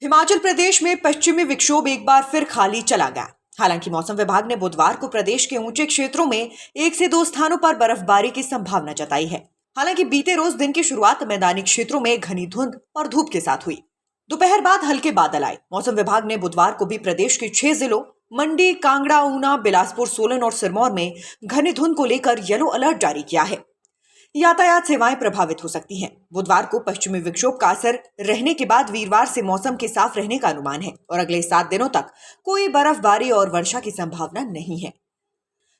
हिमाचल प्रदेश में पश्चिमी विक्षोभ एक बार फिर खाली चला गया। हालांकि मौसम विभाग ने बुधवार को प्रदेश के ऊंचे क्षेत्रों में 1 से 2 स्थानों पर बर्फबारी की संभावना जताई है। हालांकि बीते रोज दिन की शुरुआत मैदानी क्षेत्रों में घनी धुंध और धूप के साथ हुई। दोपहर बाद हल्के बादल आए। मौसम विभाग ने बुधवार को भी प्रदेश के 6 जिलों मंडी, कांगड़ा, ऊना, बिलासपुर, सोलन और सिरमौर में घनी धुंध को लेकर येलो अलर्ट जारी किया है। यातायात सेवाएं प्रभावित हो सकती हैं। बुधवार को पश्चिमी विक्षोभ का असर रहने के बाद वीरवार से मौसम के साफ रहने का अनुमान है और अगले 7 दिनों तक कोई बर्फबारी और वर्षा की संभावना नहीं है।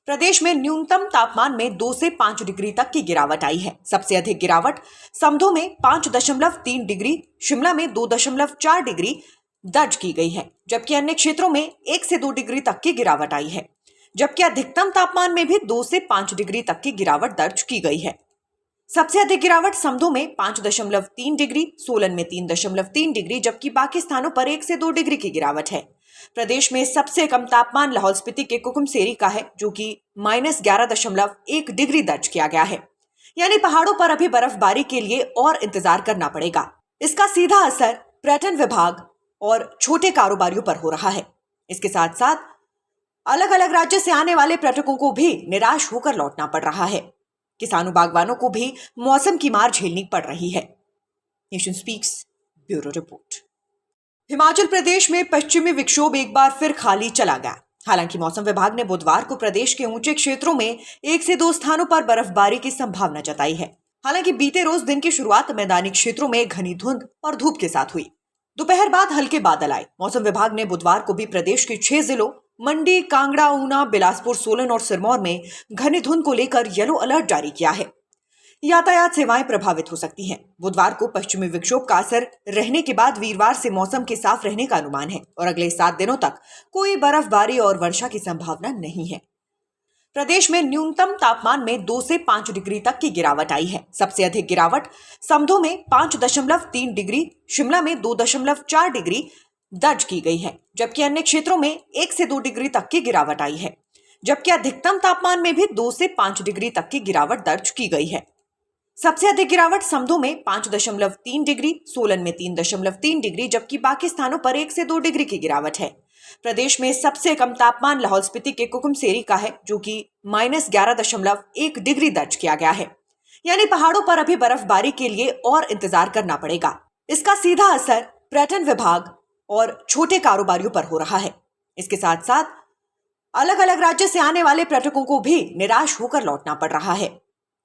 प्रदेश में न्यूनतम तापमान में 2 से 5 डिग्री तक की गिरावट आई है। सबसे अधिक गिरावट समधो में 5.3 डिग्री, शिमला में 2.4 डिग्री दर्ज की गई है, जबकि अन्य क्षेत्रों में 1 से 2 डिग्री तक की गिरावट आई है। जबकि अधिकतम तापमान में भी 2 से 5 डिग्री तक की गिरावट दर्ज की गई है। सबसे अधिक गिरावट समधो में 5.3 डिग्री, सोलन में 3.3 डिग्री, जबकि बाकी स्थानों पर 1 से 2 डिग्री की गिरावट है। प्रदेश में सबसे कम तापमान लाहौल स्पीति के कुकुमसेरी का है, जो कि -11.1 डिग्री दर्ज किया गया है। यानी पहाड़ों पर अभी बर्फबारी के लिए और इंतजार करना पड़ेगा। इसका सीधा असर पर्यटन विभाग और छोटे कारोबारियों पर हो रहा है। इसके साथ साथ अलग अलग राज्य से आने वाले पर्यटकों को भी निराश होकर लौटना पड़ रहा है। किसानों, बागवानों को भी मौसम की मार झेलनी पड़ रही है। Nation speaks bureau report. Himachal Pradesh में पश्चिमी विक्षोभ एक बार फिर खाली चला गया। हालांकि मौसम विभाग ने बुधवार को प्रदेश के ऊंचे क्षेत्रों में 1 से 2 स्थानों पर बर्फबारी की संभावना जताई है। हालांकि बीते रोज दिन की शुरुआत मैदानी क्षेत्रों में घनी धुंध और धूप के साथ हुई। दोपहर बाद हल्के बादल आए। मौसम विभाग ने बुधवार को भी प्रदेश के 6 जिलों मंडी, कांगड़ा, ऊना, बिलासपुर, सोलन और सिरमौर में घनी धुंध को लेकर येलो अलर्ट जारी किया है। यातायात सेवाएं प्रभावित हो सकती हैं। बुधवार को पश्चिमी विक्षोभ का असर रहने के बाद वीरवार से मौसम के साफ रहने का अनुमान है और अगले 7 दिनों तक कोई बर्फबारी और वर्षा की संभावना नहीं है। प्रदेश में न्यूनतम तापमान में 2 से 5 डिग्री तक की गिरावट आई है। सबसे अधिक गिरावट समधो में 5.3 डिग्री, शिमला में 2.4 डिग्री दर्ज की गई है, जबकि अन्य क्षेत्रों में 1 से 2 डिग्री तक की गिरावट आई है। जबकि अधिकतम तापमान में भी 2 से 5 डिग्री तक की गिरावट दर्ज की गई है। सबसे अधिक गिरावट समधो में 5.3 डिग्री, सोलन में 3.3 डिग्री, जबकि बाकी स्थानों पर 1 से 2 डिग्री की गिरावट है। प्रदेश में सबसे कम तापमान लाहौल स्पीति के कुकुमसेरी का है, जो कि -11.1 डिग्री दर्ज किया गया है। यानी पहाड़ों पर अभी बर्फबारी के लिए और इंतजार करना पड़ेगा। इसका सीधा असर पर्यटन विभाग और छोटे कारोबारियों पर हो रहा है। इसके साथ साथ अलग अलग राज्य से आने वाले पर्यटकों को भी निराश होकर लौटना पड़ रहा है।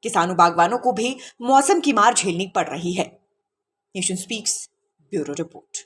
किसानों, बागवानों को भी मौसम की मार झेलनी पड़ रही है। Nation speaks bureau report.